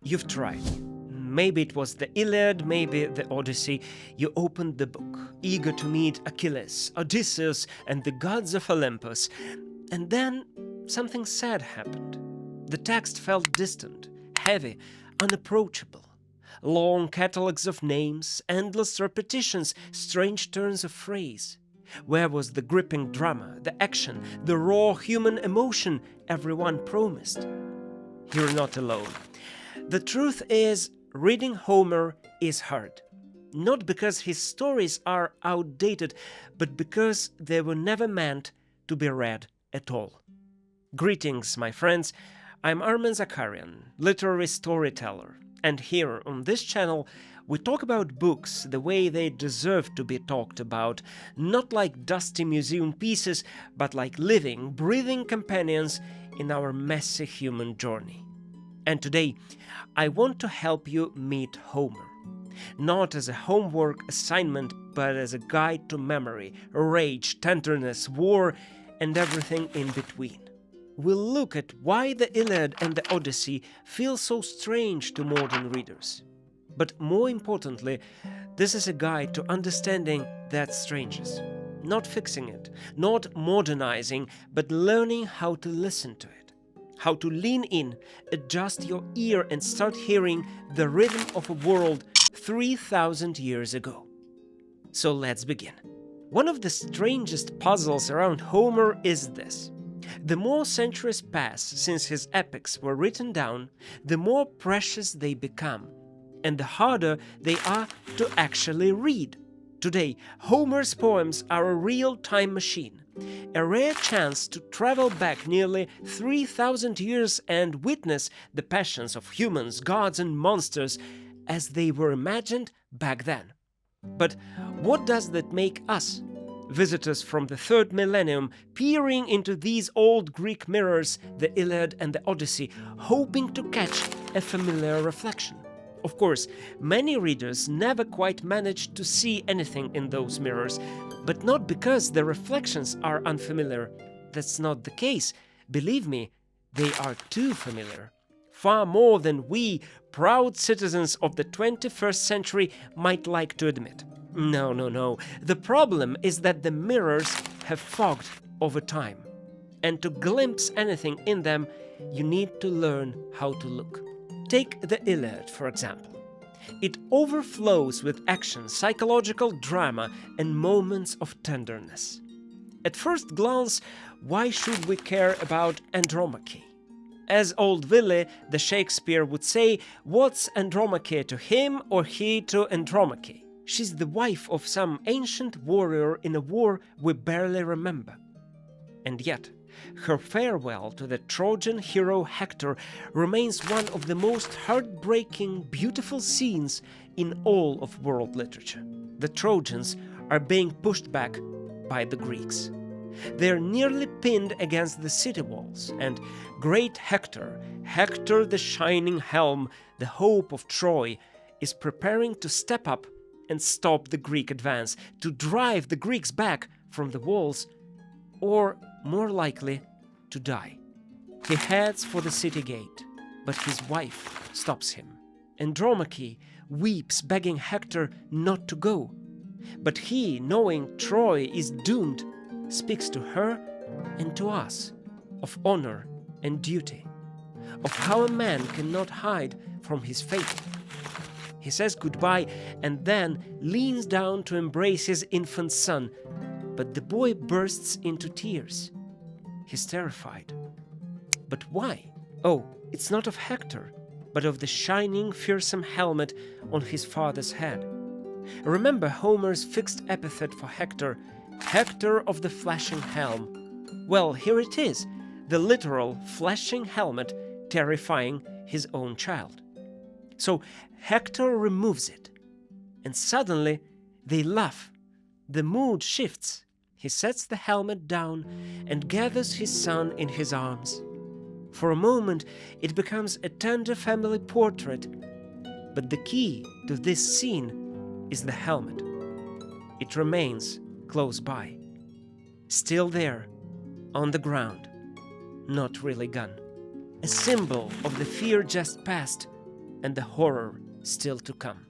You've tried. Maybe it was the Iliad, maybe the Odyssey. You opened the book, eager to meet Achilles, Odysseus, and the gods of Olympus. And then something sad happened. The text felt distant, heavy, unapproachable. Long catalogues of names, endless repetitions, strange turns of phrase. Where was the gripping drama, the action, the raw human emotion everyone promised? You're not alone. The truth is, reading Homer is hard. Not because his stories are outdated, but because they were never meant to be read at all. Greetings, my friends. I'm Armen, literary storyteller, and here on this channel we talk about books the way they deserve to be talked about, not like dusty museum pieces, but like living, breathing companions in our messy human journey. And today, I want to help you meet Homer. Not as a homework assignment, but as a guide to memory, rage, tenderness, war, and everything in between. We'll look at why the Iliad and the Odyssey feel so strange to modern readers. But more importantly, this is a guide to understanding that strangeness. Not fixing it, not modernizing, but learning how to listen to it. How to lean in, adjust your ear, and start hearing the rhythm of a world 3,000 years ago. So let's begin. One of the strangest puzzles around Homer is this. The more centuries pass since his epics were written down, the more precious they become, and the harder they are to actually read. Today, Homer's poems are a real time machine, a rare chance to travel back nearly 3,000 years and witness the passions of humans, gods, and monsters as they were imagined back then. But what does that make us? Visitors from the third millennium peering into these old Greek mirrors, the Iliad and the Odyssey, hoping to catch a familiar reflection. Of course, many readers never quite manage to see anything in those mirrors, but not because the reflections are unfamiliar. That's not the case. Believe me, they are too familiar. Far more than we, proud citizens of the 21st century, might like to admit. No. The problem is that the mirrors have fogged over time. And to glimpse anything in them, you need to learn how to look. Take the Iliad, for example. It overflows with action, psychological drama, and moments of tenderness. At first glance, why should we care about Andromache? As old Willie, the Shakespeare, would say, what's Andromache to him or he to Andromache? She's the wife of some ancient warrior in a war we barely remember. And yet, her farewell to the Trojan hero Hector remains one of the most heartbreaking, beautiful scenes in all of world literature. The Trojans are being pushed back by the Greeks. They are nearly pinned against the city walls, and great Hector the shining helm, the hope of Troy, is preparing to step up and stop the Greek advance, to drive the Greeks back from the walls, or more likely, to die. He heads for the city gate, but his wife stops him. Andromache weeps, begging Hector not to go. But he, knowing Troy is doomed, speaks to her and to us of honor and duty, of how a man cannot hide from his fate. He says goodbye and then leans down to embrace his infant son, but the boy bursts into tears. He's terrified. But why? Oh, it's not of Hector, but of the shining, fearsome helmet on his father's head. Remember Homer's fixed epithet for Hector, Hector of the flashing helm. Well, here it is, the literal flashing helmet terrifying his own child. So Hector removes it, and suddenly they laugh. The mood shifts. He sets the helmet down and gathers his son in his arms. For a moment, it becomes a tender family portrait, but the key to this scene is the helmet. It remains close by, still there, on the ground, not really gone. A symbol of the fear just past, and the horror still to come.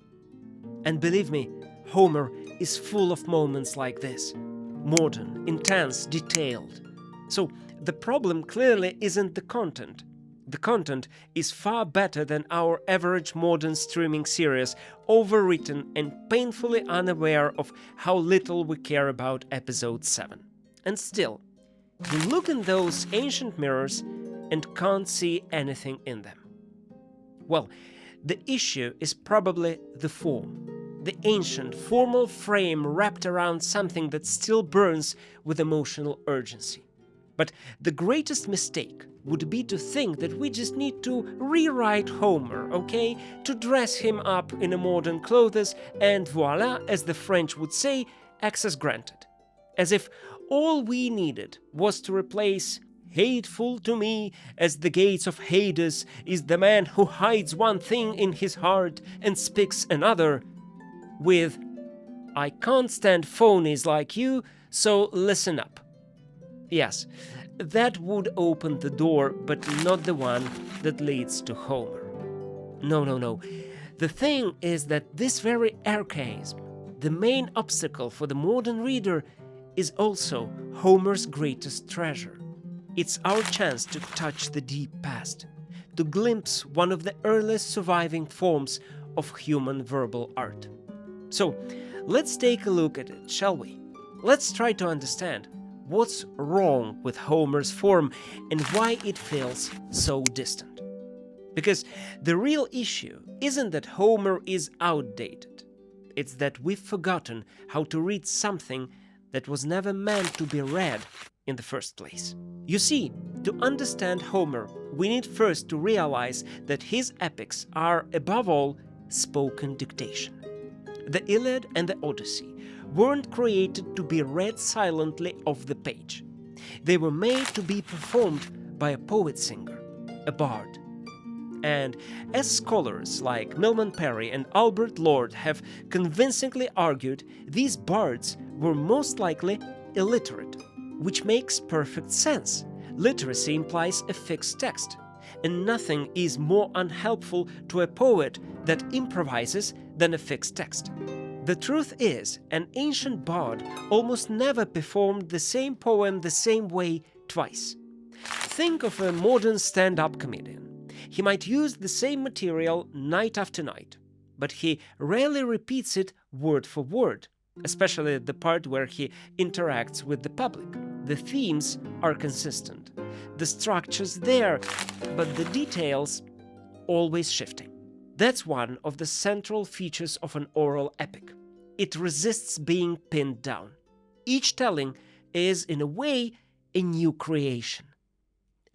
And believe me, Homer is full of moments like this. Modern, intense, detailed. So the problem clearly isn't the content. The content is far better than our average modern streaming series, overwritten and painfully unaware of how little we care about episode 7. And still, you look in those ancient mirrors and can't see anything in them. Well, the issue is probably the form. The ancient, formal frame wrapped around something that still burns with emotional urgency. But the greatest mistake would be to think that we just need to rewrite Homer, okay? To dress him up in a modern clothes and voila, as the French would say, access granted. As if all we needed was to replace "hateful to me as the gates of Hades is the man who hides one thing in his heart and speaks another" with "I can't stand phonies like you, so listen up." Yes, that would open the door, but not the one that leads to Homer. No. The thing is that this very archaism, the main obstacle for the modern reader, is also Homer's greatest treasure. It's our chance to touch the deep past, to glimpse one of the earliest surviving forms of human verbal art. So, let's take a look at it, shall we? Let's try to understand what's wrong with Homer's form and why it feels so distant. Because the real issue isn't that Homer is outdated. It's that we've forgotten how to read something that was never meant to be read in the first place. You see, to understand Homer, we need first to realize that his epics are, above all, spoken dictation. The Iliad and the Odyssey weren't created to be read silently off the page. They were made to be performed by a poet-singer, a bard. And as scholars like Milman Parry and Albert Lord have convincingly argued, these bards were most likely illiterate, which makes perfect sense. Literacy implies a fixed text, and nothing is more unhelpful to a poet that improvises than a fixed text. The truth is, an ancient bard almost never performed the same poem the same way twice. Think of a modern stand-up comedian. He might use the same material night after night, but he rarely repeats it word for word, especially the part where he interacts with the public. The themes are consistent, the structure's there, but the details always shifting. That's one of the central features of an oral epic. It resists being pinned down. Each telling is, in a way, a new creation.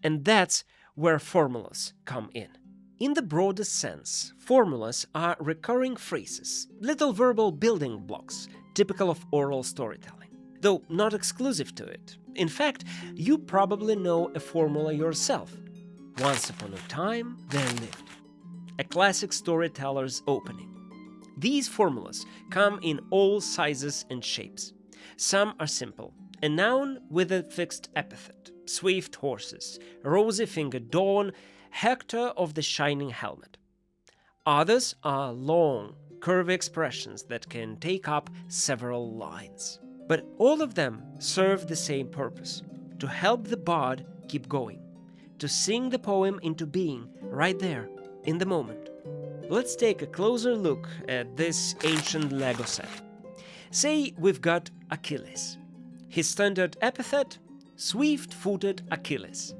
And that's where formulas come in. In the broadest sense, formulas are recurring phrases, little verbal building blocks, typical of oral storytelling, though not exclusive to it. In fact, you probably know a formula yourself. Once upon a time, there lived. A classic storyteller's opening. These formulas come in all sizes and shapes. Some are simple, a noun with a fixed epithet, swift horses, rosy-fingered dawn, Hector of the shining helmet. Others are long, curvy expressions that can take up several lines. But all of them serve the same purpose, to help the bard keep going, to sing the poem into being right there, in the moment. Let's take a closer look at this ancient Lego set. Say we've got Achilles. His standard epithet, swift-footed Achilles.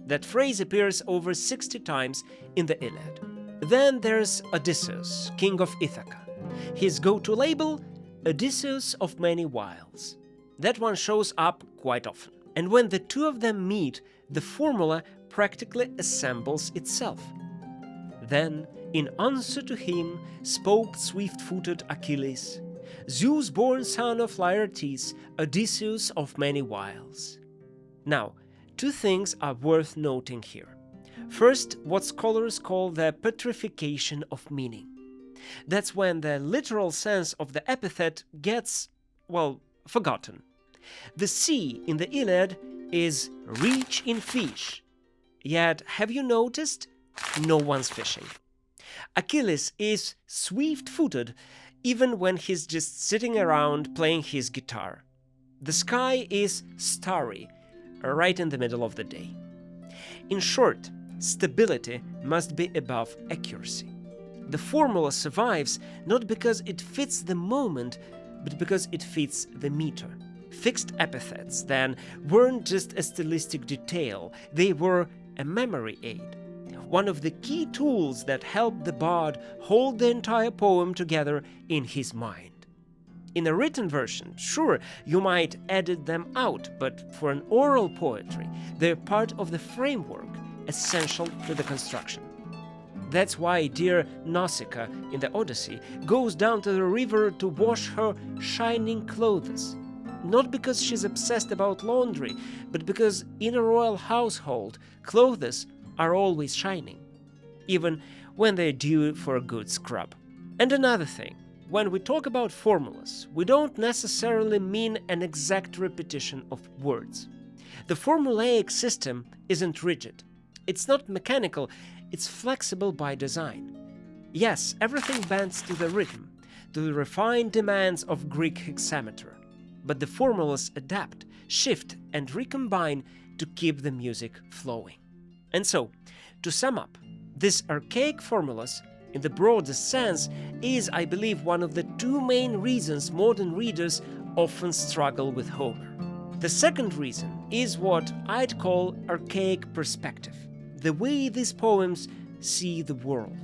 That phrase appears over 60 times in the Iliad. Then there's Odysseus, king of Ithaca. His go-to label, Odysseus of many wiles. That one shows up quite often. And when the two of them meet, the formula practically assembles itself. Then, in answer to him, spoke swift-footed Achilles, Zeus-born son of Laertes, Odysseus of many wiles. Now, two things are worth noting here. First, what scholars call the petrification of meaning. That's when the literal sense of the epithet gets, forgotten. The sea in the Iliad is rich in fish. Yet, have you noticed? No one's fishing. Achilles is swift-footed even when he's just sitting around playing his guitar. The sky is starry, right in the middle of the day. In short, stability must be above accuracy. The formula survives not because it fits the moment, but because it fits the meter. Fixed epithets, then, weren't just a stylistic detail, they were a memory aid. One of the key tools that helped the bard hold the entire poem together in his mind. In a written version, sure, you might edit them out, but for an oral poetry, they're part of the framework, essential to the construction. That's why dear Nausicaa in the Odyssey goes down to the river to wash her shining clothes. Not because she's obsessed about laundry, but because in a royal household, clothes are always shining, even when they're due for a good scrub. And another thing, when we talk about formulas, we don't necessarily mean an exact repetition of words. The formulaic system isn't rigid. It's not mechanical, it's flexible by design. Yes, everything bends to the rhythm, to the refined demands of Greek hexameter, but the formulas adapt, shift, and recombine to keep the music flowing. And so, to sum up, this archaic formulas, in the broadest sense, is, I believe, one of the two main reasons modern readers often struggle with Homer. The second reason is what I'd call archaic perspective, the way these poems see the world.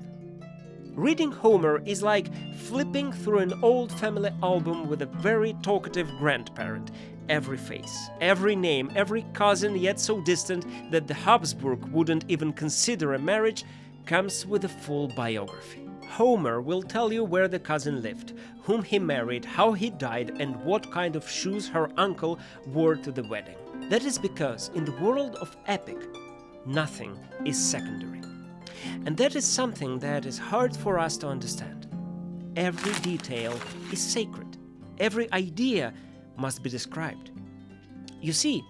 Reading Homer is like flipping through an old family album with a very talkative grandparent. Every face, every name, every cousin yet so distant that the Habsburg wouldn't even consider a marriage comes with a full biography. Homer will tell you where the cousin lived, whom he married, how he died, and what kind of shoes her uncle wore to the wedding. That is because in the world of epic, nothing is secondary. And that is something that is hard for us to understand. Every detail is sacred. Every idea must be described. You see,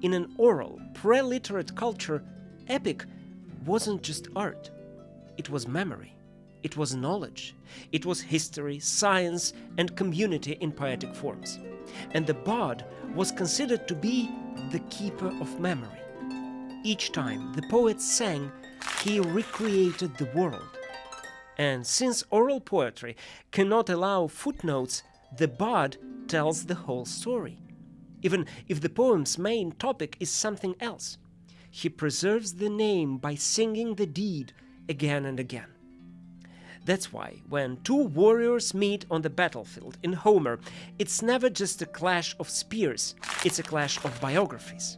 in an oral, pre-literate culture, epic wasn't just art. It was memory. It was knowledge. It was history, science, and community in poetic forms. And the bard was considered to be the keeper of memory. Each time the poet sang, he recreated the world. And since oral poetry cannot allow footnotes, the bard tells the whole story. Even if the poem's main topic is something else, he preserves the name by singing the deed again and again. That's why when two warriors meet on the battlefield in Homer, it's never just a clash of spears, it's a clash of biographies.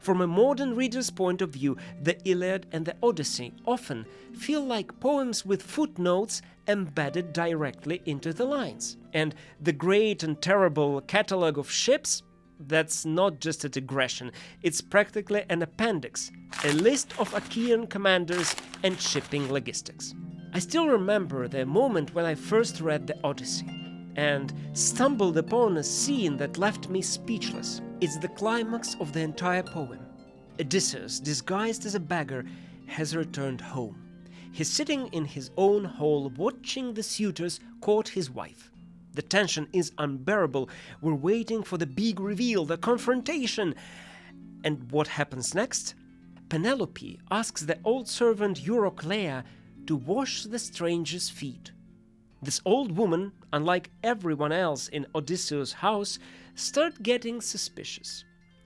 From a modern reader's point of view, the Iliad and the Odyssey often feel like poems with footnotes embedded directly into the lines. And the great and terrible catalogue of ships, that's not just a digression, it's practically an appendix, a list of Achaean commanders and shipping logistics. I still remember the moment when I first read the Odyssey and stumbled upon a scene that left me speechless. It's the climax of the entire poem. Odysseus, disguised as a beggar, has returned home. He's sitting in his own hall watching the suitors court his wife. The tension is unbearable. We're waiting for the big reveal, the confrontation. And what happens next? Penelope asks the old servant Eurycleia to wash the stranger's feet. This old woman, unlike everyone else in Odysseus' house, starts getting suspicious.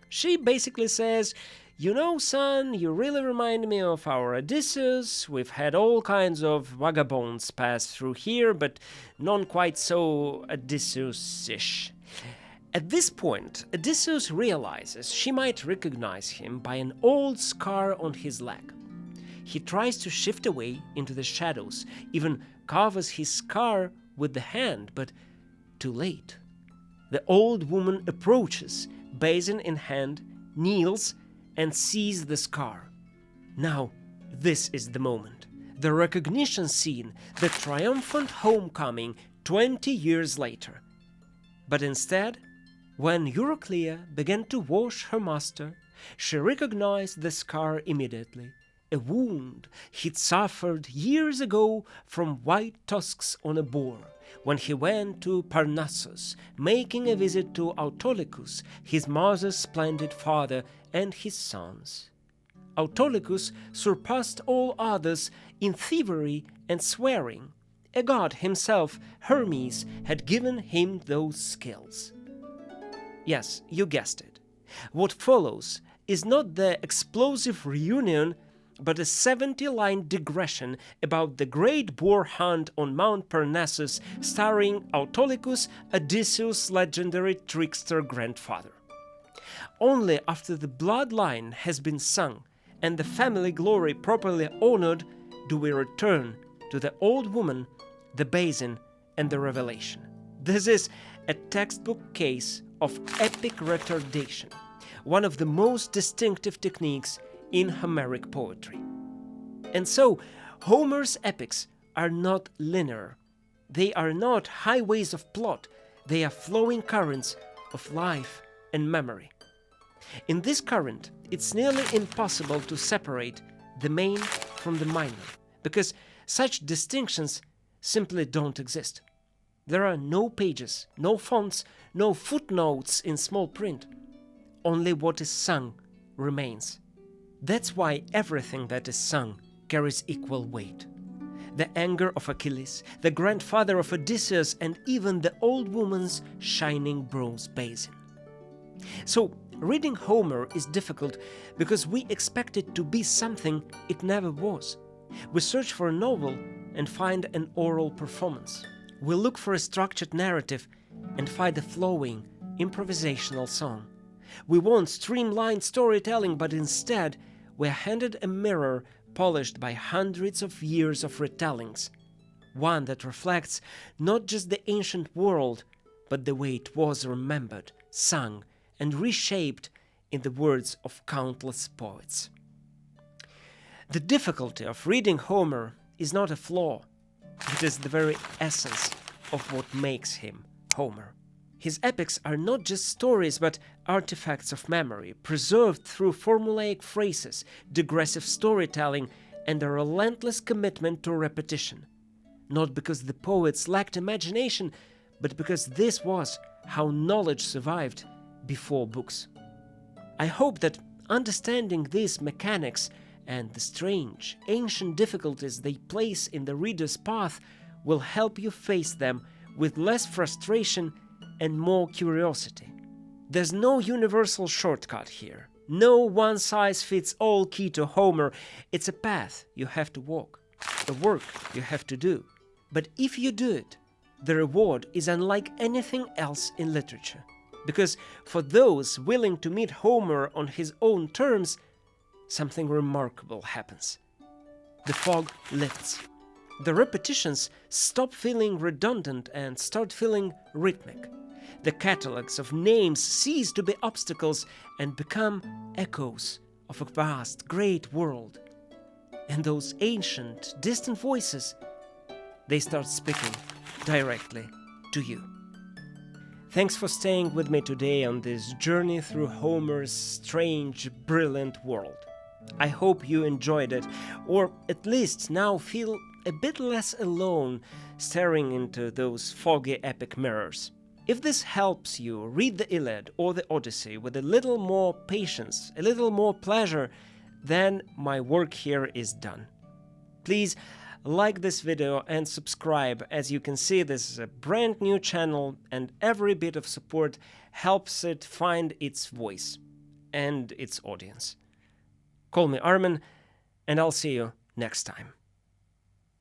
She basically says, "You know, son, you really remind me of our Odysseus. We've had all kinds of vagabonds pass through here, but none quite so Odysseus-ish." At this point, Odysseus realizes she might recognize him by an old scar on his leg. He tries to shift away into the shadows, even covers his scar with the hand, but too late. The old woman approaches, basin in hand, kneels, and sees the scar. Now, this is the moment. The recognition scene, the triumphant homecoming 20 years later. But instead, when Eurycleia began to wash her master, she recognized the scar immediately, a wound he'd suffered years ago from white tusks on a boar, when he went to Parnassus, making a visit to Autolycus, his mother's splendid father, and his sons. Autolycus surpassed all others in thievery and swearing. A god himself, Hermes, had given him those skills. Yes, you guessed it. What follows is not the explosive reunion, but a 70-line digression about the great boar hunt on Mount Parnassus, starring Autolycus, Odysseus' legendary trickster grandfather. Only after the bloodline has been sung and the family glory properly honored do we return to the old woman, the basin, and the revelation. This is a textbook case of epic retardation, one of the most distinctive techniques in Homeric poetry. And so, Homer's epics are not linear. They are not highways of plot. They are flowing currents of life and memory. In this current, it's nearly impossible to separate the main from the minor, because such distinctions simply don't exist. There are no pages, no fonts, no footnotes in small print. Only what is sung remains. That's why everything that is sung carries equal weight. The anger of Achilles, the grandfather of Odysseus, and even the old woman's shining bronze basin. So, reading Homer is difficult because we expect it to be something it never was. We search for a novel and find an oral performance. We look for a structured narrative and find a flowing, improvisational song. We want streamlined storytelling, but instead we are handed a mirror polished by hundreds of years of retellings, one that reflects not just the ancient world, but the way it was remembered, sung, and reshaped in the words of countless poets. The difficulty of reading Homer is not a flaw. It is the very essence of what makes him Homer. His epics are not just stories, but artifacts of memory, preserved through formulaic phrases, digressive storytelling, and a relentless commitment to repetition. Not because the poets lacked imagination, but because this was how knowledge survived before books. I hope that understanding these mechanics and the strange, ancient difficulties they place in the reader's path will help you face them with less frustration and more curiosity. There's no universal shortcut here. No one-size-fits-all key to Homer. It's a path you have to walk, a work you have to do. But if you do it, the reward is unlike anything else in literature. Because for those willing to meet Homer on his own terms, something remarkable happens. The fog lifts. The repetitions stop feeling redundant and start feeling rhythmic. The catalogs of names cease to be obstacles and become echoes of a vast, great world. And those ancient, distant voices, they start speaking directly to you. Thanks for staying with me today on this journey through Homer's strange, brilliant world. I hope you enjoyed it, or at least now feel a bit less alone staring into those foggy epic mirrors. If this helps you read the Iliad or the Odyssey with a little more patience, a little more pleasure, then my work here is done. Please like this video and subscribe. As you can see, this is a brand new channel and every bit of support helps it find its voice and its audience. Call me Armen, and I'll see you next time.